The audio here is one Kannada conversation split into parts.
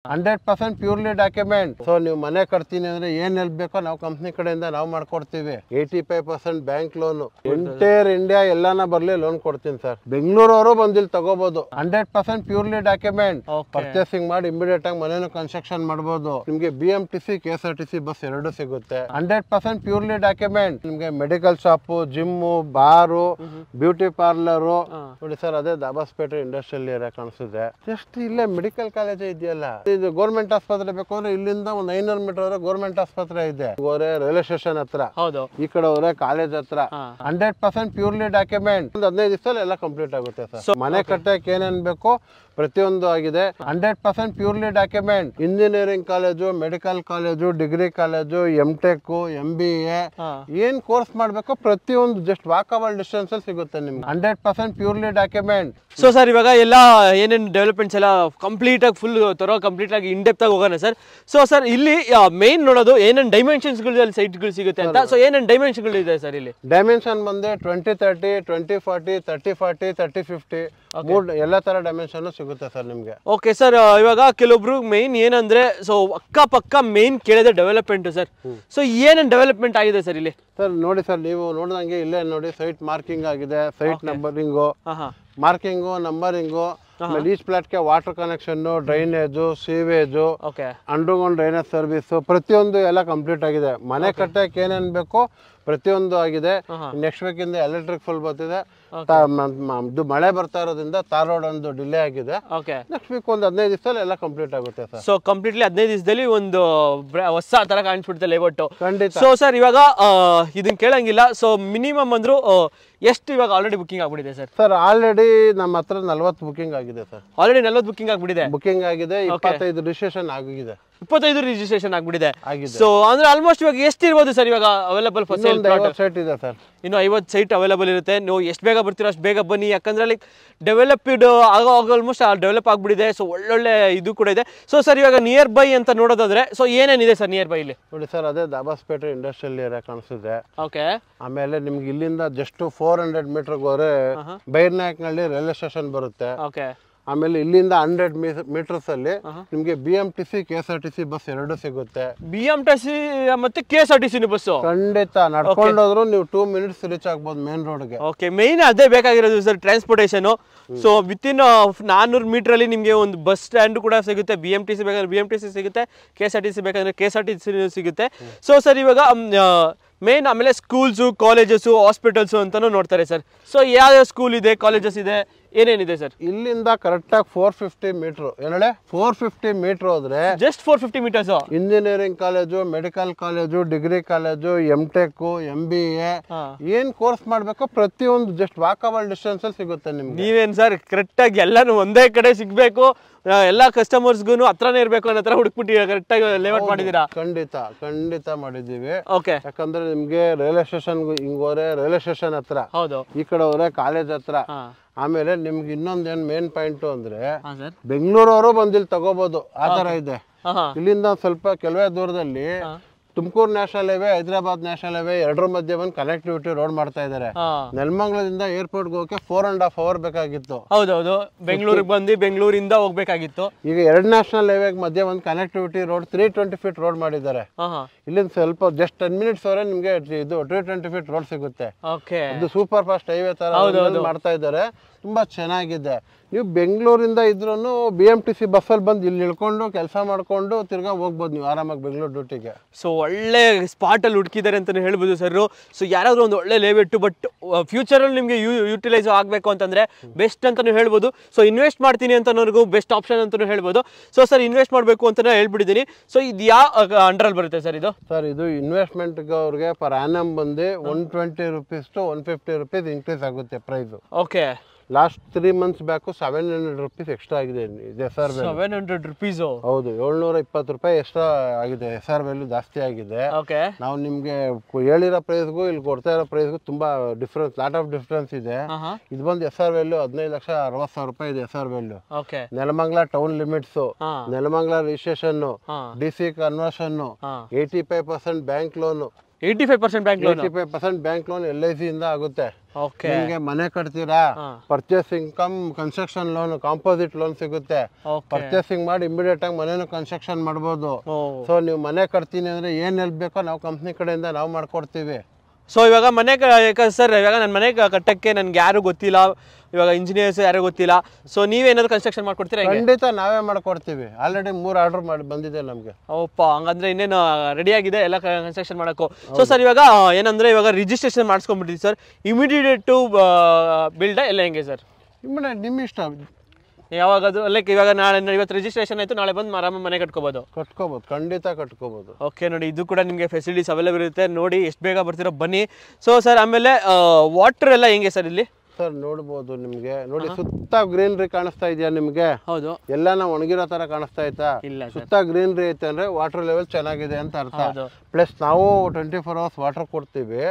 100% ಪ್ಯೂರ್ಲಿ ಡಾಕ್ಯುಮೆಂಟ್. ಸೊ ನೀವು ಮನೆ ಕಟ್ತೀನಿ ಅಂದ್ರೆ ಏನ್ ಹೆಲ್ಪ್ ಬೇಕೋ ನಾವು ಕಂಪ್ನಿ ಕಡೆಯಿಂದ ನಾವು ಮಾಡ್ಕೊಡ್ತೀವಿ. 85% ಬ್ಯಾಂಕ್ ಲೋನ್, ಎಂಟೈರ್ ಇಂಡಿಯಾ ಎಲ್ಲಾನ ಬರ್ಲಿ ಲೋನ್ ಕೊಡ್ತೀನಿ ಸರ್. ಬೆಂಗಳೂರವರು ಬಂದಿಲ್ಲಿ ತಗೋಬಹುದು. 100% ಪ್ಯೂರ್ಲಿ ಡಾಕ್ಯುಮೆಂಟ್. ಪರ್ಚೇಸಿಂಗ್ ಮಾಡಿ ಇಮಿಡಿಯೇಟ್ ಆಗಿ ಮನೇನು ಕನ್ಸ್ಟ್ರಕ್ಷನ್ ಮಾಡಬಹುದು. ನಿಮ್ಗೆ BMTC KSRTC ಬಸ್ ಎರಡು ಸಿಗುತ್ತೆ. 100% ಪ್ಯೂರ್ಲಿ ಡಾಕ್ಯುಮೆಂಟ್. ನಿಮ್ಗೆ ಮೆಡಿಕಲ್ ಶಾಪ್, ಜಿಮ್, ಬಾರು, ಬ್ಯೂಟಿ ಪಾರ್ಲರ್ ನೋಡಿ ಸರ್. ಅದೇ ದಾಬಾಸ್ಪೇಟೆ ಇಂಡಸ್ಟ್ರಿಯಲ್ ಏರಿಯಾ ಕಾಣಿಸುತ್ತೆ. ಜಸ್ಟ್ ಇಲ್ಲೇ ಮೆಡಿಕಲ್ ಕಾಲೇಜ್ ಇದೆಯಲ್ಲ. ಇದು ಗೌರ್ಮೆಂಟ್ ಆಸ್ಪತ್ರೆ ಬೇಕು ಅಂದ್ರೆ ಇಲ್ಲಿಂದ ಒಂದು 500 ಮೀಟರ್ ಗೌರ್ಮೆಂಟ್ ಆಸ್ಪತ್ರೆ ಇದೆ. ರೈಲ್ವೆ ಸ್ಟೇಷನ್ ಹತ್ರ, ಈ ಕಡೆ ಹೋದ್ರೆ ಕಾಲೇಜ್ ಹತ್ರ. 100% ಪ್ಯೂರ್ಲಿ ಡಾಕ್ಯುಮೆಂಟ್. 15 ದಿವಸದಲ್ಲಿ ಎಲ್ಲ ಕಂಪ್ಲೀಟ್ ಆಗುತ್ತೆ ಸರ್. ಮನೆ ಕಟ್ಟಕ್ಕೆ ಏನೇನ್ ಬೇಕು ಪ್ರತಿಯೊಂದು ಆಗಿದೆ. 100% purely document. Engineering college, medical college, degree college, MTech, MBA ಏನ್ ಕೋರ್ಸ್ ಮಾಡ್ಬೇಕು ಪ್ರತಿಯೊಂದು ಜಸ್ಟ್ ವಾಕಬಲ್ ಡಿಸ್ಟೆನ್ಸ್ ಅಲ್ಲಿ ಸಿಗುತ್ತೆ ನಿಮ್ಗೆ. 100% ಪ್ಯೂರ್ಲಿ ಡಾಕ್ಯುಮೆಂಟ್. ಸೊ ಸರ್ ಇವಾಗ ಎಲ್ಲ ಏನೇನು ಡೆವಲಪ್ಮೆಂಟ್ಸ್ ಎಲ್ಲ ಕಂಪ್ಲೀಟ್ ಆಗಿ ಫುಲ್ ಕಂಪ್ಲೀಟ್ ಆಗಿ ಇನ್ ಡೆಪ್ತ್ ಆಗಿ ಹೋಗೋಣ ಸರ್. ಸೊ ಸರ್ ಇಲ್ಲಿ ಮೇನ್ ನೋಡೋದು ಏನೇನು ಡೈಮೆನ್ಷನ್ಸ್ ಸೈಟ್ಗಳು ಸಿಗುತ್ತೆ ಅಂತ. ಸೊ ಏನೇನು ಡೈಮೆನ್ಷನ್ಗಳು ಇದೆ ಸರ್ ಇಲ್ಲಿ? ಡೈಮೆನ್ಷನ್ ಬಂದೆ 2030, 2040, 3040, 3050 ಎಲ್ಲ ತರ ಡೈಮೆನ್ಷನ್ ಸಿಗುತ್ತೆ ಸರ್ ನಿಮ್ಗೆ. ಓಕೆ ಸರ್, ಇವಾಗ ಕೆಲವೊಬ್ರು ಮೇನ್ ಏನಂದ್ರೆ ಸೊ ಅಕ್ಕಪಕ್ಕ ಮೇನ್ ಕೇಳಿದ್ರೆ ಡೆವಲಪ್ಮೆಂಟ್ ಸರ್. ಸೊ ಏನೇನು ಡೆವಲಪ್ಮೆಂಟ್ ಆಗಿದೆ ಸರ್ ಇಲ್ಲಿ? ಸರ್ ನೋಡಿ ಸರ್, ನೀವು ನೋಡಿದಂಗೆ ಇಲ್ಲೇ ನೋಡಿ ಸೈಟ್ ಮಾರ್ಕಿಂಗ್ ಆಗಿದೆ. Site numbering, marking, numbering, each ಪ್ಲಾಟ್ಗೆ water connection, drainage, sewage, underground drainage service ಪ್ರತಿಯೊಂದು ಎಲ್ಲ ಕಂಪ್ಲೀಟ್ ಆಗಿದೆ. ಮನೆ ಕಟ್ಟಕ್ಕೆ ಏನೇನ್ ಬೇಕೋ ಪ್ರತಿಯೊಂದು ಆಗಿದೆ. ನೆಕ್ಸ್ಟ್ ವೀಕ್ ಇಂದ ಎಲೆಕ್ಟ್ರಿಕ್ ಫುಲ್ ಬರ್ತಿದೆ. ಮಳೆ ಬರ್ತಾ ಇರೋದ್ರಿಂದ ತಾರ್ ರೋಡ್ ಒಂದು ಡಿಲೇ ಆಗಿದೆ. ನೆಕ್ಸ್ಟ್ ವೀಕ್ ಒಂದು 15 ದಿವಸದಲ್ಲಿ ಎಲ್ಲ ಕಂಪ್ಲೀಟ್ ಆಗುತ್ತೆ ಸರ್. ಸೊ ಕಂಪ್ಲೀಟ್ಲಿ 15 ದಿವಸದಲ್ಲಿ ಒಂದು ಹೊಸ ತರ ಕಾಣಿಸ್ಬಿಡುತ್ತೆ ಲೇಔಟ್. ಖಂಡಿತ. ಸೊ ಸರ್ ಇವಾಗ ಇದನ್ನ ಕೇಳಂಗಿಲ್ಲ. ಸೊ ಮಿನಿಮಮ್ ಅಂದ್ರು ಎಷ್ಟು ಇವಾಗ ಆಲ್ರೆಡಿ ಬುಕಿಂಗ್ ಆಗ್ಬಿಟ್ಟಿದೆ ಸರ್? ಸರ್ ಆಲ್ರೆಡಿ ನಮ್ಮ ಹತ್ರ 40 ಬುಕಿಂಗ್ ಆಗಿದೆ ಸರ್. ಆಲ್ರೆಡಿ 40 ಬುಕಿಂಗ್ ಆಗ್ಬಿಟ್ಟಿದೆ. 25 ರಿಜಿಸ್ಟ್ರೇಷನ್ ಆಗಿದೆ. 25 ರಿಜಿಸ್ಟ್ರೇಷನ್ ಆಗ್ಬಿಟ್ಟಿದೆ. ಸೊ ಅಂದ್ರೆ ಆಲ್ಮೋಸ್ಟ್ ಇವಾಗ ಎಷ್ಟು ಇರ್ಬೋದು ಸರ್ ಇವಾಗ ಅವೈಲೇಬಲ್ ಫಾರ್ ಸೇಲ್? 50 ಸೈಟ್ ಇದೆ ಸರ್. ಇನ್ನು 50 ಸೈಟ್ ಅವೈಲೇಬಲ್ ಇರುತ್ತೆ. ನೀವು ಎಷ್ಟು ಬೇಗ ಬರ್ತೀರೋ ಅಷ್ಟು ಬೇಗ ಬನ್ನಿ. ಯಾಕಂದ್ರೆ ಲೈಕ್ ಡೆವಲಪ್ಡ್ ಆಲ್ಮೋಸ್ಟ್ ಡೆವಲಪ್ ಆಗ್ಬಿಟ್ಟಿದೆ. ಸೊ ಒಳ್ಳೊಳ್ಳೆ ಇದು ಕೂಡ ಇದೆ. ಸೊ ಸರ್ ಇವಾಗ ನಿಯರ್ ಬೈ ಅಂತ ನೋಡೋದಾದ್ರೆ ಸೊ ಏನೇನಿದೆ ಸರ್ ನಿಯರ್ ಬೈ ಇಲ್ಲಿ? ನೋಡಿ ಸರ್, ಅದೇ ದಾಬಾಸ್ಪೇಟೆ ಇಂಡಸ್ಟ್ರಿಯಲ್ ಏರಿಯಾ ಕಾಣಿಸುತ್ತೆ. ಓಕೆ. ಆಮೇಲೆ ನಿಮ್ಗೆ ಇಲ್ಲಿಂದ ಜಸ್ಟ್ 400 ಮೀಟರ್ ಹೋದ್ರೆ ಬೈರ್ನಾಯಕ್ನಹಳ್ಳಿ ರೈಲ್ವೆ ಸ್ಟೇಷನ್ ಬರುತ್ತೆ. ಓಕೆ. ಆಮೇಲೆ ಇಲ್ಲಿಂದ 100 ಮೀಟರ್ಸ್ ಅಲ್ಲಿ ನಿಮ್ಗೆ BMTC KSRTC ಬಸ್ ಎರಡು ಸಿಗುತ್ತೆ. BMTC ಮತ್ತೆ KSRTC ಬಸ್ ಖಂಡಿತ ನಡ್ಕೊಂಡೋದ್ರು ನೀವು 2 ಮಿನಿಟ್ಸ್ ರೀಚ್ ಆಗ್ಬೋದು ಮೇನ್ ರೋಡ್ಗೆ. ಓಕೆ, ಮೇನ್ ಅದೇ ಬೇಕಾಗಿರೋದು sir, transportation. So within 400 metre ಅಲ್ಲಿ ನಿಮಗೆ ಒಂದು ಬಸ್ ಸ್ಟ್ಯಾಂಡ್ ಕೂಡ ಸಿಗುತ್ತೆ. BMTC ಬೇಕಾದ್ರೆ BMTC ಸಿಗುತ್ತೆ, KSRTC ಬೇಕಾದ್ರೆ KSRTC ಸಿಗುತ್ತೆ. ಸೊ ಸರ್ ಇವಾಗ ಮೇನ್ ಆಮೇಲೆ ಸ್ಕೂಲ್ಸು, ಕಾಲೇಜಸ್ಸು, ಹಾಸ್ಪಿಟಲ್ಸು ಅಂತಾನು ನೋಡ್ತಾರೆ ಸರ್. ಸೊ ಯಾವ ಸ್ಕೂಲ್ ಇದೆ, ಕಾಲೇಜಸ್ ಇದೆ, ಏನೇನಿದೆ ಸರ್? ಇಲ್ಲಿಂದ ಕರೆಕ್ಟ್ ಆಗಿ 450 ಮೀಟರ್ 450 ಮೀಟರ್ ಹೋದ್ರೆ just 450 metres engineering college, medical college, degree college, MTech, MBA ಏನ್ ಕೋರ್ಸ್ ಮಾಡ್ಬೇಕೋ ಪ್ರತಿಯೊಂದು ಜಸ್ಟ್ ವಾಕಬಲ್ ಡಿಸ್ಟೆನ್ಸ್ ಅಲ್ಲಿ ಸಿಗುತ್ತೆ ನಿಮ್ಗೆ. ನೀವೇನ್ ಸರ್ ಕರೆಕ್ಟ್ ಆಗಿ ಎಲ್ಲಾನು ಒಂದೇ ಕಡೆ ಸಿಗ್ಬೇಕು, ಎಲ್ಲಾ ಕಸ್ಟಮರ್ಸ್ಗೂ ಹತ್ರನೇ ಇರ್ಬೇಕು ಅನ್ನೋ ತರ ಹುಡುಕ್ಬಿಟ್ಟು ಕರೆಕ್ಟ್ ಆಗಿ ಲೇಔಟ್ ಮಾಡಿದೀರಾ? ಖಂಡಿತ ಮಾಡಿದೀವಿ. ಓಕೆ. ಯಾಕಂದ್ರೆ ನಿಮ್ಗೆ ರೈಲ್ವೆ ಸ್ಟೇಷನ್ ಹಿಂಗ್ ಹೋದ್ರೆ ರೈಲ್ವೆ ಸ್ಟೇಷನ್ ಹತ್ರ, ಹೌದು, ಈ ಕಡೆ ಹೋದ್ರೆ ಕಾಲೇಜ್ ಹತ್ರ. ಆಮೇಲೆ ನಿಮ್ಗೆ ಇನ್ನೊಂದೇನ್ ಮೇನ್ ಪಾಯಿಂಟ್ ಅಂದ್ರೆ ಬೆಂಗಳೂರವರು ಬಂದಿಲ್ಲಿ ತಗೋಬಹುದು. ಆ ತರ ಇದೆ. ಇಲ್ಲಿಂದ ಸ್ವಲ್ಪ ಕೆಲವೇ ದೂರದಲ್ಲಿ Tumakuru national highway, Hyderabad national highway ಎರಡರ ಮಧ್ಯೆ ಒಂದು ಕನೆಕ್ಟಿವಿಟಿ ರೋಡ್ ಮಾಡ್ತಾ ಇದ್ದಾರೆ. ನೆಲಮಂಗಲದಿಂದ ಏರ್ಪೋರ್ಟ್ ಹೋಗಕ್ಕೆ 4.5 hours ಬೇಕಾಗಿತ್ತು. ಹೌದೌದು, ಬೆಂಗಳೂರಿಗೆ ಬಂದು ಬೆಂಗಳೂರಿಂದ ಹೋಗ್ಬೇಕಾಗಿತ್ತು. ಈಗ 2 ನ್ಯಾಷನಲ್ ಹೈವೇ ಮಧ್ಯೆ ಒಂದು ಕನೆಕ್ಟಿವಿಟಿ ರೋಡ್ 320 feet ರೋಡ್ ಮಾಡಿದ್ದಾರೆ. ಇಲ್ಲಿಂದ ಸ್ವಲ್ಪ ಜಸ್ಟ್ 10 minutes ಅವರೇ ನಿಮ್ಗೆ ಇದು 320 feet ರೋಡ್ ಸಿಗುತ್ತೆ. ಅದು ಸೂಪರ್ ಫಾಸ್ಟ್ ಹೈವೇ ತರ ಮಾಡ್ತಾ ಇದ್ದಾರೆ. ತುಂಬಾ ಚೆನ್ನಾಗಿದೆ. ನೀವು ಬೆಂಗಳೂರಿಂದ ಇದ್ರೂ BMTC ಬಸ್ಸಲ್ಲಿ ಬಂದು ಇಲ್ಲಿ ಇಳ್ಕೊಂಡು ಕೆಲಸ ಮಾಡ್ಕೊಂಡು ತಿರ್ಗಾ ಹೋಗ್ಬೋದು ನೀವು ಆರಾಮಾಗಿ ಬೆಂಗಳೂರು ಡ್ಯೂಟಿಗೆ. ಸೊ ಒಳ್ಳೆ ಸ್ಪಾಟ್ ಅಲ್ಲಿ ಹುಡುಕಿದ್ದಾರೆ ಅಂತಾನೆ ಹೇಳ್ಬೋದು ಸರ್. ಸೊ ಯಾರಾದ್ರೂ ಒಂದು ಒಳ್ಳೆ ಲೇಔಟ್ ಬಟ್ ಫ್ಯೂಚರ್ ಅಲ್ಲಿ ನಿಮ್ಗೆ ಯೂಟಿಲೈಸ್ ಆಗಬೇಕು ಅಂತಂದ್ರೆ ಬೆಸ್ಟ್ ಅಂತಾನು ಹೇಳ್ಬೋದು. ಸೊ ಇನ್ವೆಸ್ಟ್ ಮಾಡ್ತೀನಿ ಅಂತನೋರ್ಗೂ ಬೆಸ್ಟ್ ಆಪ್ಷನ್ ಅಂತಾನು ಹೇಳ್ಬೋದು. ಸೊ ಸರ್ ಇನ್ವೆಸ್ಟ್ ಮಾಡಬೇಕು ಅಂತಾನೆ ಹೇಳ್ಬಿಟ್ಟಿದ್ದೀನಿ. ಸೊ ಇದು ಯಾವ ಅಂಡರ್ ಅಲ್ಲಿ ಬರುತ್ತೆ ಸರ್ ಇದು? ಸರ್ ಇದು ಇನ್ವೆಸ್ಟ್ಮೆಂಟ್ ಅವ್ರಿಗೆ ಪರ್ ಆನಮ್ ಬಂದು 120 rupees to 150 rupees ಇನ್ಕ್ರೀಸ್ ಆಗುತ್ತೆ price. Okay. Last 3 months back 700 rupees extra ಆಗಿದೆ. 700 rupees? ಹೌದು, 720 ರೂಪಾಯಿ ಎಕ್ಸ್ಟ್ರಾ ಆಗಿದೆ. SR ವ್ಯಾಲ್ಯೂ ಜಾಸ್ತಿ ಆಗಿದೆ. ನಾವು ನಿಮ್ಗೆ ಹೇಳಿರೋ ಪ್ರೈಸ್ಗೂ ಇಲ್ಲಿ ಕೊಡ್ತಾ ಇರೋ ಪ್ರೈಸ್ಗೂ ತುಂಬಾ ಡಿಫ್ರೆನ್ಸ್, ಲಾಟ್ ಆಫ್ ಡಿಫ್ರೆನ್ಸ್ ಇದೆ. ಇದು ಬಂದು SR ವ್ಯಾಲ್ಯೂ 15,60,000 ರೂಪಾಯಿ ಇದೆ. SR value Nelamangala town limits, Nelamangala registration, DC conversion, 85% bank loan, 85% bank loan 85% bank loan LIC ಇಂದ ಆಗುತ್ತೆ. ಓಕೆ ನಿಮ್ಗೆ ಮನೆ ಕಟ್ತೀರಾ, purchasing cum construction loan, composite loan ಸಿಗುತ್ತೆ. ಪರ್ಚೇಸಿಂಗ್ ಮಾಡಿ ಇಮಿಡಿಯೇಟ್ ಆಗಿ ಮನೇನು ಕನ್ಸ್ಟ್ರಕ್ಷನ್ ಮಾಡ್ಬೋದು. ಸೊ ನೀವು ಮನೆ ಕಟ್ತೀನಿ ಅಂದ್ರೆ ಏನ್ ಹೆಲ್ಪ್ ಬೇಕೋ ನಾವು ಕಂಪ್ನಿ ಕಡೆಯಿಂದ ನಾವು ಮಾಡ್ಕೊಡ್ತೀವಿ. ಸೊ ಇವಾಗ ಮನೆ ಸರ್ ಇವಾಗ ನನ್ನ ಮನೆ ಕಟ್ಟಕ್ಕೆ ನನ್ಗೆ ಯಾರು ಗೊತ್ತಿಲ್ಲ, ಇವಾಗ ಇಂಜಿನಿಯರ್ಸ್ ಯಾರು ಗೊತ್ತಿಲ್ಲ, ಸೊ ನೀವೇನಾದ್ರು ಕನ್ಸ್ಟ್ರಕ್ಷನ್ ಮಾಡ್ಕೊಡ್ತೀರಾ? ಖಂಡಿತ ನಾವೇ ಮಾಡ್ಕೊಡ್ತೀವಿ. ಆಲ್ರೆಡಿ 3 ಆರ್ಡರ್ ಮಾಡಿ ಬಂದಿದೆ ನಮಗೆ. ಓಪ್ಪ, ಹಂಗಂದ್ರೆ ಇನ್ನೇನು ರೆಡಿ ಆಗಿದೆ ಎಲ್ಲ ಕನ್ಸ್ಟ್ರಕ್ಷನ್ ಮಾಡೋಕ್ಕೂ. ಸೊ ಸರ್ ಇವಾಗ ಏನಂದ್ರೆ ಇವಾಗ ರಿಜಿಸ್ಟ್ರೇಷನ್ ಮಾಡಿಸ್ಕೊಂಡ್ಬಿಡ್ತೀವಿ ಸರ್, ಇಮಿಡಿಯೇಟ್ ಟು ಬಿಲ್ಡ್ ಎಲ್ಲ ಹೆಂಗೆ ಸರ್? ಇಮಿಡಿಯೇಟ್ ನಿಮ್ಮ ಇಷ್ಟ, ಯಾವಾಗಾದ್ರೂ ಲೈಕ್ ಇವಾಗ ನಾಳೆ ಇವತ್ತು ರಿಜಿಸ್ಟ್ರೇಷನ್ ಆಯಿತು, ನಾಳೆ ಬಂದು ಆರಾಮ ಮನೆ ಕಟ್ಕೋಬೋದು? ಖಂಡಿತ ಕಟ್ಕೋಬೋದು. ಓಕೆ ನೋಡಿ, ಇದು ಕೂಡ ನಿಮಗೆ ಫೆಸಿಲಿಟೀಸ್ ಅವೈಲೇಬಲ್ ಇರುತ್ತೆ. ನೋಡಿ ಎಷ್ಟು ಬೇಗ ಬರ್ತಿರೋ ಬನ್ನಿ. ಸೊ ಸರ್ ಆಮೇಲೆ ವಾಟರ್ ಎಲ್ಲ ಹೆಂಗೆ ಸರ್ ಇಲ್ಲಿ? ಸರ್ ನೋಡ್ಬೋದು, ನಿಮ್ಗೆ ನೋಡಿ ಸುತ್ತ ಗ್ರೀನರಿ ಕಾಣಿಸ್ತಾ ಇದೆಯಾ ನಿಮ್ಗೆ? ಹೌದು. ಎಲ್ಲಾನ ಒಣಗಿರೋ ತರ ಕಾಣಿಸ್ತಾ ಐತಾ? ಇಲ್ಲ, ಸುತ್ತ ಗ್ರೀನರಿ ಐತೆ ಅಂದ್ರೆ ವಾಟರ್ ಲೆವೆಲ್ ಚೆನ್ನಾಗಿದೆ ಅಂತ ಅರ್ಥ. ಪ್ಲಸ್ ನಾವು 24 hours ವಾಟರ್ ಕೊಡ್ತೀವಿ.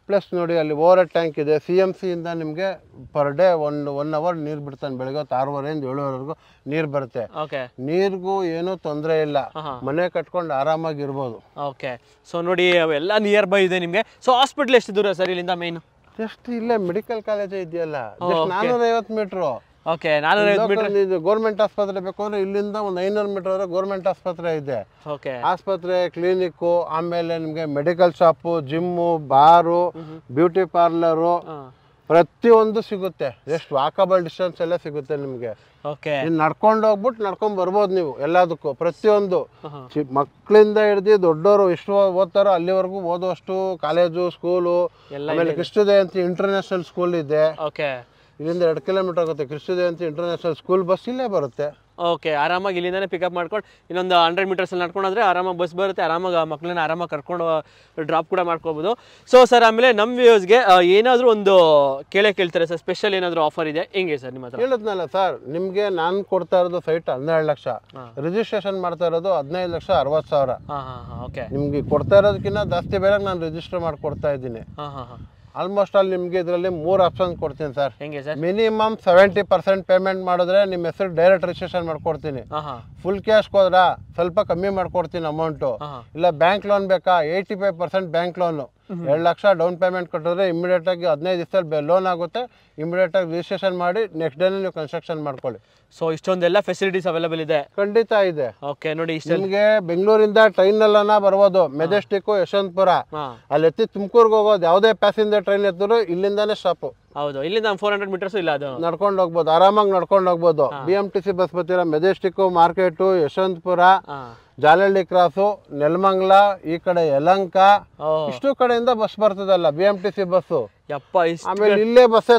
ಪ್ಲಸ್ ನೋಡಿ ಅಲ್ಲಿ ಓವರ್ ಹೆಡ್ ಟ್ಯಾಂಕ್ ಇದೆ. CMC ಇಂದ ನಿಮ್ಗೆ ಪರ್ ಡೇ 1 hour ನೀರ್ ಬಿಡ್ತಾನೆ. ಬೆಳಗ್ಗೆ 6:30 ಇಂದ 7:00ವರೆಗೂ ನೀರ್ ಬರುತ್ತೆ. ನೀರ್ಗೂ ಏನೂ ತೊಂದರೆ ಇಲ್ಲ, ಮನೆ ಕಟ್ಕೊಂಡು ಆರಾಮಾಗಿ ಇರ್ಬೋದು. ಓಕೆ, ಸೊ ನೋಡಿ ಅವೆಲ್ಲ ನಿಯರ್ ಬೈ ಇದೆ ನಿಮ್ಗೆ. ಸೊ ಹಾಸ್ಪಿಟಲ್ ಎಷ್ಟು ದೂರ ಸರ್ ಇಲ್ಲಿಂದ? ಮೈನ್ ಜಸ್ಟ್ ಇಲ್ಲೇ ಮೆಡಿಕಲ್ ಕಾಲೇಜ್ ಇದೆಯಲ್ಲ, 450 ಮೀಟ್ರು. Okay, 450 metre. ಇದು ಗೌರ್ಮೆಂಟ್ ಆಸ್ಪತ್ರೆ ಬೇಕು ಅಂದ್ರೆ ಇಲ್ಲಿಂದ ಒಂದು 500 ಮೀಟರ್ ವರೆಗೆ ಗೌರ್ಮೆಂಟ್ ಆಸ್ಪತ್ರೆ ಇದೆ. ಓಕೆ, ಆಸ್ಪತ್ರೆ, ಕ್ಲಿನಿಕ್, ಆಮೇಲೆ ನಿಮ್ಗೆ ಮೆಡಿಕಲ್ ಶಾಪು, ಜಿಮ್ಮು, ಬಾರು, ಬ್ಯೂಟಿ ಪಾರ್ಲರು ಪ್ರತಿಯೊಂದು ಸಿಗುತ್ತೆ. ಜಸ್ಟ್ ವಾಕಬಲ್ ಡಿಸ್ಟೆನ್ಸ್ ಎಲ್ಲ ಸಿಗುತ್ತೆ ನಿಮ್ಗೆ. ಓಕೆ, ನಡ್ಕೊಂಡು ಹೋಗ್ಬಿಟ್ಟು ನಡ್ಕೊಂಡ್ ಬರ್ಬೋದು ನೀವು ಎಲ್ಲದಕ್ಕೂ. ಪ್ರತಿಯೊಂದು ಮಕ್ಕಳಿಂದ ಹಿಡ್ದು ದೊಡ್ಡವರು ಎಷ್ಟು ಓದ್ತಾರೋ ಅಲ್ಲಿವರೆಗೂ ಓದುವಷ್ಟು ಕಾಲೇಜು, ಸ್ಕೂಲು. ಆಮೇಲೆ ಕೃಷ್ಣ ಜಯಂತಿ ಇಂಟರ್ನ್ಯಾಷನಲ್ ಸ್ಕೂಲ್ ಇದೆ. ಓಕೆ, ಇಲ್ಲಿಂದ 2 ಕಿಲೋಮೀಟರ್ ಆಗುತ್ತೆ. Krishna Jayanti international school bus ಇಲ್ಲೇ ಬರುತ್ತೆ. ಓಕೆ, ಆರಾಮಾಗಿ ಇಲ್ಲಿಂದಾನೆ ಪಿಕಪ್ ಮಾಡ್ಕೊಂಡು ಇನ್ನೊಂದು 100 ಮೀಟರ್ಸ್ ಅಲ್ಲಿ ನಡ್ಕೊಂಡ್ರೆ ಆರಾಮಾಗಿ ಬಸ್ ಬರುತ್ತೆ. ಆರಾಮಾಗಿ ಮಕ್ಕಳನ್ನ ಆರಾಮಾಗಿ ಕರ್ಕೊಂಡು ಡ್ರಾಪ್ ಕೂಡ ಮಾಡ್ಕೋಬಹುದು. ಸೊ ಸರ್ ಆಮೇಲೆ ನಮ್ಮ ವ್ಯೂಸ್ಗೆ ಏನಾದರೂ ಒಂದು ಕೇಳ್ತಾರೆ ಸರ್, ಸ್ಪೆಷಲ್ ಏನಾದರೂ ಆಫರ್ ಇದೆ ಹೆಂಗೆ ಸರ್ ನಿಮ್ಮ ಹತ್ರ? ಹೇಳಿದ್ನಲ್ಲ ಸರ್, ನಿಮ್ಗೆ ನಾನು ಕೊಡ್ತಾ ಇರೋದು ಸೈಟ್ 12 ಲಕ್ಷ, ರಿಜಿಸ್ಟ್ರೇಷನ್ ಮಾಡ್ತಾ ಇರೋದು 15,60,000. ಓಕೆ, ನಿಮ್ಗೆ ಕೊಡ್ತಾ ಇರೋದಕ್ಕಿಂತ ಜಾಸ್ತಿ ಬೇರೆ ನಾನು ರಿಜಿಸ್ಟರ್ ಮಾಡಿ ಕೊಡ್ತಾ ಇದ್ದೀನಿ. ಆಲ್ಮೋಸ್ಟ್ ಅಲ್ಲಿ ನಿಮ್ಗೆ ಇದರಲ್ಲಿ 3 ಆಪ್ಷನ್ ಕೊಡ್ತೀನಿ ಸರ್. ಹೆಂಗೆ ಸರ್? ಮಿನಿಮಮ್ 70% ಪೇಮೆಂಟ್ ಮಾಡಿದ್ರೆ ನಿಮ್ಮ ಹೆಸರು ಡೈರೆಕ್ಟ್ ರಿಜಿಸ್ಟ್ರೇಷನ್ ಮಾಡ್ಕೊಡ್ತೀನಿ. ಫುಲ್ ಕ್ಯಾಶ್ ಹೋದ್ರ ಸ್ವಲ್ಪ ಕಮ್ಮಿ ಮಾಡ್ಕೊಡ್ತೀನಿ ಅಮೌಂಟು. ಇಲ್ಲ ಬ್ಯಾಂಕ್ ಲೋನ್ ಬೇಕಾ? 85% bank loan. 2 lakh down payment ಕೊಟ್ಟಿದ್ರೆ ಇಮಿಡಿಯೇಟ್ ಆಗಿ 15 ದಿವಸದಲ್ಲಿ ಲೋನ್ ಆಗುತ್ತೆ. ಇಮಿಡಿಯೇಟ್ ಆಗಿ ರಿಜಿಸ್ಟ್ರೇಷನ್ ಮಾಡಿ ನೆಕ್ಸ್ಟ್ ಡೇನೇ ನೀವು ಕನ್ಸ್ಟ್ರಕ್ಷನ್ ಮಾಡ್ಕೊಳ್ಳಿ. ಸೊ ಇಷ್ಟೊಂದೆಲ್ಲ ಫೆಸಿಲಿಟೀಸ್ ಅವೈಲೇಬಲ್ ಇದೆ? ಖಂಡಿತ ಇದೆ. ಓಕೆ ನೋಡಿ, ನಿಮ್ಗೆ ಬೆಂಗಳೂರಿಂದ ಟ್ರೈನ್ ಅಲ್ಲನ ಬರ್ಬೋದು. ಮೆಜೆಸ್ಟಿಕ್, ಯಶವಂತಪುರ ಅಲ್ಲಿ ಎತ್ತಿ ತುಮಕೂರ್ಗೆ ಹೋಗೋದು. ಯಾವುದೇ ಪ್ಯಾಸೆಂಜರ್ ಟ್ರೈನ್ ಎತ್ತಿದ್ರು ಇಲ್ಲಿಂದಾನೇ ಸ್ಟಾಪ್. ಹೌದು, ಇಲ್ಲಿಂದ 400 ಮೀಟರ್ಸ್ ಇಲ್ಲ, ಅದು ನಡ್ಕೊಂಡು ಹೋಗ್ಬೋದು, ಆರಾಮಾಗಿ ನಡ್ಕೊಂಡು ಹೋಗ್ಬೋದು. BMTC ಬಸ್ ಬರ್ತೀರಾ, Majestic, market, Yeshwanthpur, Jalahalli cross, Nelamangala, ಈ ಕಡೆ ಯಲಂಕ, ಇಷ್ಟು ಕಡೆಯಿಂದ ಬಸ್ ಬರ್ತದಲ್ಲ BMTC ಬಸ್ಸು. ಆಮೇಲೆ ಇಲ್ಲೇ ಬಸ್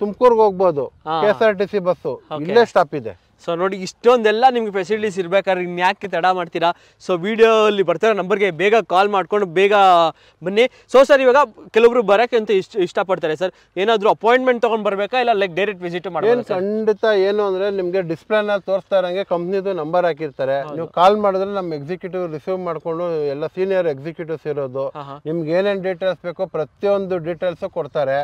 ತುಮಕೂರ್ಗೆ ಹೋಗ್ಬೋದು. KSRTC ಬಸ್ಸು ಇಲ್ಲೇ ಸ್ಟಾಪ್ ಇದೆ. ಸೊ ನೋಡಿ, ಇಷ್ಟೊಂದೆಲ್ಲ ನಿಮ್ಗೆ ಫೆಸಿಲಿಟೀಸ್ ಇರ್ಬೇಕಾದ್ರೆ ಇನ್ಯಾಕೆ ತಡ ಮಾಡ್ತೀರಾ? ಸೊ ವಿಡಿಯೋಲಿ ಬರ್ತಿರೋ ನಂಬರ್ಗೆ ಬೇಗ ಕಾಲ್ ಮಾಡ್ಕೊಂಡು ಬೇಗ ಬನ್ನಿ. ಸೊ ಸರ್ ಇವಾಗ ಕೆಲವರು ಬರೋಕ್ಕೆ ಅಂತ ಇಷ್ಟಪಡ್ತಾರೆ ಸರ್, ಏನಾದರೂ ಅಪಾಯಿಂಟ್ಮೆಂಟ್ ತೊಗೊಂಡು ಬರಬೇಕಾ ಇಲ್ಲ ಲೈಕ್ ಡೈರೆಕ್ಟ್ ವಿಸಿಟ್ ಮಾಡೋದು? ಖಂಡಿತ ಏನು ಅಂದರೆ ನಿಮಗೆ ಡಿಸ್ಪ್ಲೇನಲ್ಲಿ ತೋರಿಸ್ತಾ ಇರೋಂಗೆ ಕಂಪ್ನಿದು ನಂಬರ್ ಹಾಕಿರ್ತಾರೆ. ನೀವು ಕಾಲ್ ಮಾಡಿದ್ರೆ ನಮ್ಮ ಎಕ್ಸಿಕ್ಯೂಟಿವ್ ರಿಸೀವ್ ಮಾಡಿಕೊಂಡು, ಎಲ್ಲ ಸೀನಿಯರ್ ಎಕ್ಸಿಕ್ಯೂಟಿವ್ಸ್ ಇರೋದು, ನಿಮ್ಗೆ ಏನೇನು ಡೀಟೇಲ್ಸ್ ಬೇಕೋ ಪ್ರತಿಯೊಂದು ಡೀಟೇಲ್ಸ್ ಕೊಡ್ತಾರೆ.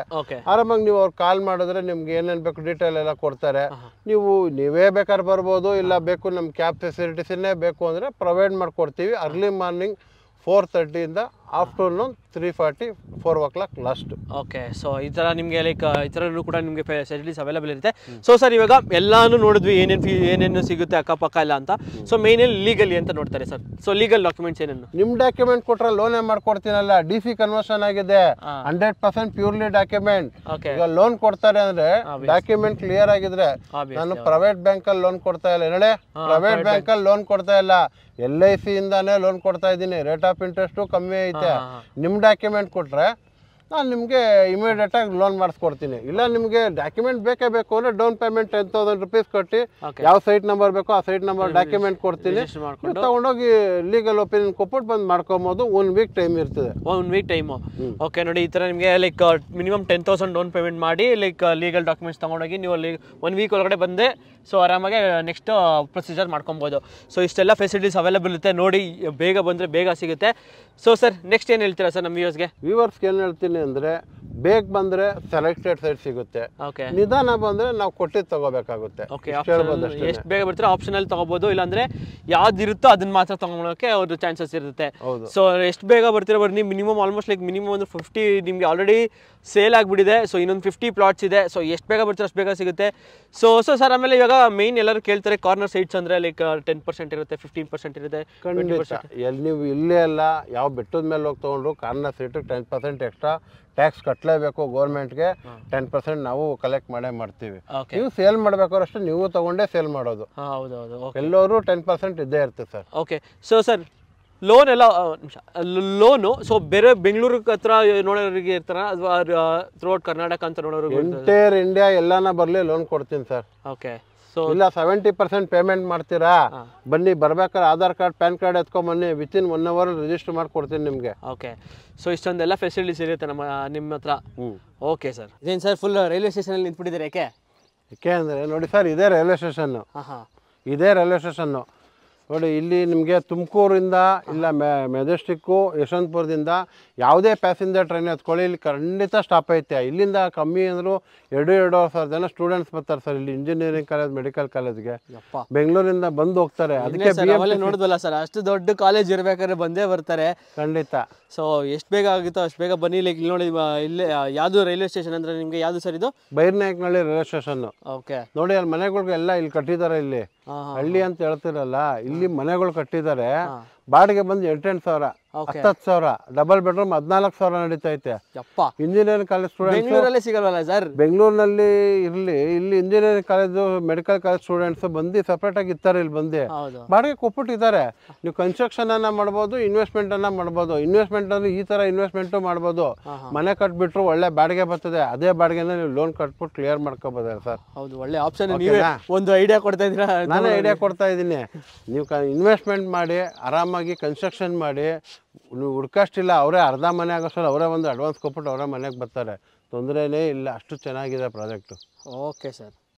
ಆರಾಮಾಗಿ ನೀವು ಅವ್ರು ಕಾಲ್ ಮಾಡಿದ್ರೆ ನಿಮ್ಗೆ ಏನೇನು ಬೇಕು ಡೀಟೇಲ್ ಎಲ್ಲ ಕೊಡ್ತಾರೆ. ನೀವೇ ಬೇಕಾದ್ರೆ ಬರ್ಬೋದು, ಇಲ್ಲ ಬೇಕು ನಮ್ಮ ಕ್ಯಾಬ್ ಫೆಸಿಲಿಟೀಸನ್ನೇ ಬೇಕು ಅಂದರೆ ಪ್ರೊವೈಡ್ ಮಾಡ್ಕೊಡ್ತೀವಿ. ಅರ್ಲಿ ಮಾರ್ನಿಂಗ್ 4:30 ಇಂದ afternoon 3:40, 4 o'clock last. Okay, so ಈ ಥರ ನಿಮಗೆ ಲೈಕ್ ಈ ಥರನೂ ಕೂಡ ನಿಮಗೆ ಫೆಸಿಲಿಟೀಸ್ ಅವೈಲೇಬಲ್ ಇರುತ್ತೆ. ಸೊ ಸರ್ ಇವಾಗ ಎಲ್ಲಾನು ನೋಡಿದ್ವಿ, ಏನೇನು ಸಿಗುತ್ತೆ ಅಕ್ಕಪಕ್ಕ ಎಲ್ಲ ಅಂತ. ಸೊ ಮೇನಲ್ಲಿ ಲೀಗಲಿ ಅಂತ ನೋಡ್ತಾರೆ ಸರ್. ಸೊ ಲೀಗಲ್ ಡಾಕ್ಯುಮೆಂಟ್ಸ್ ಏನೇನು? ನಿಮ್ಮ ಡಾಕ್ಯುಮೆಂಟ್ ಕೊಟ್ರೆ ಲೋನೇ ಮಾಡ್ಕೊಡ್ತೀನಲ್ಲ. DC ಕನ್ವರ್ಷನ್ ಆಗಿದೆ, 100% ಪ್ಯೂರ್ಲಿ ಡಾಕ್ಯುಮೆಂಟ್. ಈಗ ಲೋನ್ ಕೊಡ್ತಾರೆ ಅಂದ್ರೆ ಡಾಕ್ಯುಮೆಂಟ್ ಕ್ಲಿಯರ್ ಆಗಿದ್ರೆ. ನಾನು ಪ್ರೈವೇಟ್ ಬ್ಯಾಂಕಲ್ಲಿ ಲೋನ್ ಕೊಡ್ತಾ ಇಲ್ಲ, ಹೇಳಿ, ಪ್ರೈವೇಟ್ ಬ್ಯಾಂಕಲ್ಲಿ ಲೋನ್ ಕೊಡ್ತಾ ಇಲ್ಲ, LIC ಇಂದಾನೇ ಲೋನ್ ಕೊಡ್ತಾ ಇದ್ದೀನಿ. ರೇಟ್ ಆಫ್ ಇಂಟ್ರೆಸ್ಟು ಕಮ್ಮಿ ಐತೆ. ನಿಮ್ಮ ಡಾಕ್ಯುಮೆಂಟ್ ಕೊಟ್ರೆ ನಾನು ನಿಮಗೆ ಇಮಿಡಿಯೇಟ್ ಆಗಿ ಲೋನ್ ಮಾಡಿಸ್ಕೊಡ್ತೀನಿ. ಇಲ್ಲ ನಿಮಗೆ ಡಾಕ್ಯುಮೆಂಟ್ ಬೇಕೇ ಬೇಕು ಅಂದ್ರೆ ಡೌನ್ ಪೇಮೆಂಟ್ 10,000 ರೂಪೀಸ್ ಕೊಟ್ಟು ಯಾವ ಸೈಟ್ ನಂಬರ್ ಬೇಕೋ ಆ ಸೈಟ್ ನಂಬರ್ ಡಾಕ್ಯುಮೆಂಟ್ ಕೊಡ್ತೀನಿ. ತಗೊಂಡೋಗಿ ಲೀಗಲ್ ಒಪಿನಿಯನ್ ಕೊಟ್ಬಿಟ್ಟು ಬಂದು ಮಾಡ್ಕೊಬೋದು. 1 week ಟೈಮ್ ಇರ್ತದೆ. 1 week ಟೈಮು. ಓಕೆ ನೋಡಿ, ಈ ಥರ ನಿಮಗೆ ಲೈಕ್ ಮಿನಿಮಮ್ 10,000 ಡೌನ್ ಪೇಮೆಂಟ್ ಮಾಡಿ ಲೈಕ್ ಲೀಗಲ್ ಡಾಕ್ಯುಮೆಂಟ್ಸ್ ತೊಗೊಂಡೋಗಿ ನೀವು 1 week ಒಳಗಡೆ ಬಂದೆ ಸೊ ಆರಾಮಾಗಿ ನೆಕ್ಸ್ಟ್ ಪ್ರೊಸೀಜರ್ ಮಾಡ್ಕೊಬೋದು. ಸೊ ಇಷ್ಟೆಲ್ಲ ಫೆಸಿಲಿಟೀಸ್ ಅವೈಲೇಬಲ್ ಇರುತ್ತೆ. ನೋಡಿ, ಬೇಗ ಬಂದರೆ ಬೇಗ ಸಿಗುತ್ತೆ. ಸೊ ಸರ್ ನೆಕ್ಸ್ಟ್ ಏನು ಹೇಳ್ತೀರಾ ಸರ್ ನಮ್ಮ ವ್ಯೂವರ್ಸ್ಗೆ? ಏನು ಹೇಳ್ತೀನಿ ಅಂದರೆ, ಬೇಗ ಬಂದ್ರೆ ಸೆಲೆಕ್ಟೆಡ್ ಸೈಟ್ ಸಿಗುತ್ತೆ, ಓಕೆ ನಿಧಾನ ಬಂದ್ರೆ ನಾವು ಕೊಟ್ಟಿದ್ದು ತಗೋಬೇಕಾಗುತ್ತೆ. ಓಕೆ ಎಷ್ಟು ಬೇಗ ಬರ್ತೀರೋ ಆಪ್ಷನಲ್ಲಿ ತಗೋಬಹುದು, ಇಲ್ಲಾಂದ್ರೆ ಯಾವ್ದು ಇರುತ್ತೋ ಅದನ್ನ ಮಾತ್ರ ತಗೊಳಕ್ಕೆ ಅವ್ರ ಚಾನ್ಸಸ್ ಇರುತ್ತೆ. ಸೊ ಎಷ್ಟು ಬೇಗ ಬರ್ತೀರೋ ಬನ್ನಿ, ಮಿನಿಮಮ್ ಆಲ್ಮೋಸ್ಟ್ ಲೈಕ್ ಮಿನಿಮಮ್ ಒಂದು 50 ನಿಮಗೆ ಆಲ್ರೆಡಿ ಸೇಲ್ ಆಗಿಬಿಟ್ಟಿದೆ. ಸೊ ಇನ್ನೊಂದು 50 ಪ್ಲಾಟ್ಸ್ ಇದೆ. ಸೊ ಎಷ್ಟು ಬೇಗ ಬರ್ತೀರೋ ಅಷ್ಟು ಬೇಗ ಸಿಗುತ್ತೆ. ಸೊ ಸರ್ ಆಮೇಲೆ ಇವಾಗ ಮೈನ್ ಎಲ್ಲರೂ ಕೇಳ್ತಾರೆ ಕಾರ್ನರ್ ಸೈಟ್ಸ್ ಅಂದ್ರೆ ಲೈಕ್ 10% ಇರುತ್ತೆ, 15% ಇರುತ್ತೆ. ಎಲ್ಲಿ ನೀವು ಇಲ್ಲೇ ಅಲ್ಲ, ಯಾವ ಬೆಟ್ಟದ ಮೇಲೆ ಹೋಗಿ ತೊಗೊಂಡ್ರು ಕಾರ್ನರ್ ಸೈಟ್ 10% ಎಕ್ಸ್ಟ್ರಾ ಟ್ಯಾಕ್ಸ್ ಕಟ್ಟಲೇಬೇಕು ಗೌರ್ಮೆಂಟ್ಗೆ. 10% ನಾವು ಕಲೆಕ್ಟ್ ಮಾಡೇ ಮಾಡ್ತೀವಿ. ನೀವು ಸೇಲ್ ಮಾಡ್ಬೇಕಾದ್ರೆ ಅಷ್ಟೇ ನೀವು ತಗೊಂಡೇ ಸೇಲ್ ಮಾಡೋದು. ಎಲ್ಲರೂ 10% ಇದ್ದೇ ಇರುತ್ತೆ sir. Okay so sir loan ಎಲ್ಲ ಲೋನು ಸೊ ಬೇರೆ ಬೆಂಗಳೂರು ಹತ್ರ ನೋಡೋರಿಗೆ ಇರ್ತಾರ ಅಥವಾ ಥ್ರೂಔಟ್ ಕರ್ನಾಟಕ ಅಂತ ನೋಡೋರಿಗೆ? ಎಂಟೈರ್ ಇಂಡಿಯಾ ಎಲ್ಲಾನ ಬರಲಿ ಲೋನ್ ಕೊಡ್ತೀನಿ ಸರ್. ಓಕೆ ಸೊ ಇಲ್ಲ 70% ಪೇಮೆಂಟ್ ಮಾಡ್ತೀರಾ, ಬನ್ನಿ ಬರ್ಬೇಕಾದ್ರೆ ಆಧಾರ್ ಕಾರ್ಡ್ ಪ್ಯಾನ್ ಕಾರ್ಡ್ ಎತ್ಕೊಂಬನ್ನಿ, ವಿತಿನ್ 1 hour ರಿಜಿಸ್ಟರ್ ಮಾಡ್ಕೊಡ್ತೀನಿ ನಿಮಗೆ. ಓಕೆ ಸೊ ಇಷ್ಟೊಂದೆಲ್ಲ ಫೆಸಿಲಿಟೀಸ್ ಇರುತ್ತೆ ನಿಮ್ಮ ಹತ್ರ. ಓಕೆ ಸರ್, ಇದೇನು ಸರ್ ಫುಲ್ ರೈಲ್ವೆ ಸ್ಟೇಷನಲ್ಲಿ ನಿಂತ್ಬಿಟ್ಟಿದ್ದಾರೆ? ಯಾಕೆ ಅಂದರೆ ನೋಡಿ ಸರ್, ಇದೇ ರೈಲ್ವೆ ಸ್ಟೇಷನ್ನು, ಇದೇ ರೈಲ್ವೆ ಸ್ಟೇಷನ್ನು ನೋಡಿ. ಇಲ್ಲಿ ನಿಮಗೆ ತುಮಕೂರಿಂದ ಇಲ್ಲ ಮೆಜೆಸ್ಟಿಕ್ಕು ಯಶವಂತಪುರದಿಂದ ಯಾವುದೇ ಪ್ಯಾಸೆಂಜರ್ ಟ್ರೈನ್ ಎತ್ಕೊಳ್ಳಿ, ಇಲ್ಲಿ ಖಂಡಿತ ಸ್ಟಾಪ್ ಐತೆ. ಇಲ್ಲಿಂದ ಕಮ್ಮಿ ಅಂದರೂ 2,500 ಜನ ಸ್ಟೂಡೆಂಟ್ಸ್ ಬರ್ತಾರೆ ಸರ್ ಇಲ್ಲಿ ಇಂಜಿನಿಯರಿಂಗ್ ಕಾಲೇಜ್ ಮೆಡಿಕಲ್ ಕಾಲೇಜ್ಗೆ. ಬೆಂಗಳೂರಿಂದ ಬಂದು ಹೋಗ್ತಾರೆ. ಅದಕ್ಕೆ ನೋಡಿದ್ವಲ್ಲ ಸರ್, ಅಷ್ಟು ದೊಡ್ಡ ಕಾಲೇಜ್ ಇರಬೇಕಾದ್ರೆ ಬಂದೇ ಬರ್ತಾರೆ ಖಂಡಿತ. ಸೊ ಎಷ್ಟು ಬೇಗ ಆಗುತ್ತೋ ಅಷ್ಟು ಬೇಗ ಬನ್ನಿ. ಲೈಕ್ ಇಲ್ಲಿ ನೋಡಿ, ಇಲ್ಲೇ ಯಾವುದು ರೈಲ್ವೆ ಸ್ಟೇಷನ್ ಅಂದರೆ ನಿಮಗೆ ಯಾವುದು ಸರ್ ಇದು? ಬೈರ್ನಾಯಕನಹಳ್ಳಿ ರೈಲ್ವೆ ಸ್ಟೇಷನ್ನು. ಓಕೆ ನೋಡಿ, ಅಲ್ಲಿ ಮನೆಗಳಿಗೆಲ್ಲ ಇಲ್ಲಿ ಕಟ್ಟಿದ್ದಾರೆ. ಇಲ್ಲಿ ಹಳ್ಳಿ ಅಂತ ಹೇಳ್ತಿರಲ್ಲ, ಇಲ್ಲಿ ಮನೆಗಳು ಕಟ್ಟಿದ್ದಾರೆ. ಬಾಡಿಗೆ ಬಂದು 8,000 10,000, ಡಬಲ್ ಬೆಡ್ರೂಮ್ 14,000 ನಡೀತೈತೆ. ಇಂಜಿನಿಯರಿಂಗ್ ಕಾಲೇಜ್ ಸ್ಟೂಡೆಂಟ್ಸ್ ಸಿಗಲ್ವಲ್ಲ ಸರ್ ಬೆಂಗಳೂರಿನಲ್ಲಿ ಇರಲಿ, ಇಲ್ಲಿ engineering college medical college students ಬಂದು ಸಪ್ರೇಟ್ ಆಗಿ ಇರ್ತಾರೆ. ಇಲ್ಲಿ ಬಂದು ಬಾಡಿಗೆ ಕೊಟ್ಬಿಟ್ಟಿದ್ದಾರೆ. ನೀವು ಕನ್ಸ್ಟ್ರಕ್ಷನ್ ಅನ್ನ ಮಾಡ್ಬೋದು, ಇನ್ವೆಸ್ಟ್ಮೆಂಟ್ ಅನ್ನ ಮಾಡ್ಬೋದು. ಇನ್ವೆಸ್ಟ್ಮೆಂಟ್ ಅಂದ್ರೆ ಈ ತರ ಇನ್ವೆಸ್ಟ್ಮೆಂಟ್ ಮಾಡ್ಬೋದು. ಮನೆ ಕಟ್ಬಿಟ್ರು ಒಳ್ಳೆ ಬಾಡಿಗೆ ಬರ್ತದೆ, ಅದೇ ಬಾಡಿಗೆನ ನೀವು ಲೋನ್ ಕಟ್ಬಿಟ್ಟು ಕ್ಲಿಯರ್ ಮಾಡ್ಕೋಬೋದಲ್ಲ ಸರ್. ಹೌದು, ಒಳ್ಳೆ ಆಪ್ಷನ್. ಒಂದು ಐಡಿಯಾ ಕೊಡ್ತಾ ಇದ್ದೀರಾ? ನಾನೇ ಐಡಿಯಾ ಕೊಡ್ತಾ ಇದ್ದೀನಿ. ನೀವು ಇನ್ವೆಸ್ಟ್ಮೆಂಟ್ ಮಾಡಿ ಆರಾಮಾಗಿ ಕನ್ಸ್ಟ್ರಕ್ಷನ್ ಮಾಡಿ, ನೀವು ಹುಡ್ಕಷ್ಟಿಲ್ಲ. ಅವರೇ ಅರ್ಧ ಮನೆ ಆಗೋಷ್ಟಲ್ಲ ಅವರೇ ಒಂದು ಅಡ್ವಾನ್ಸ್ ಕೊಟ್ಬಿಟ್ಟು ಅವರೇ ಮನೆಗೆ ಬರ್ತಾರೆ. ತೊಂದರೆನೇ ಇಲ್ಲ, ಅಷ್ಟು ಚೆನ್ನಾಗಿದೆ ಪ್ರಾಜೆಕ್ಟು. Okay sir.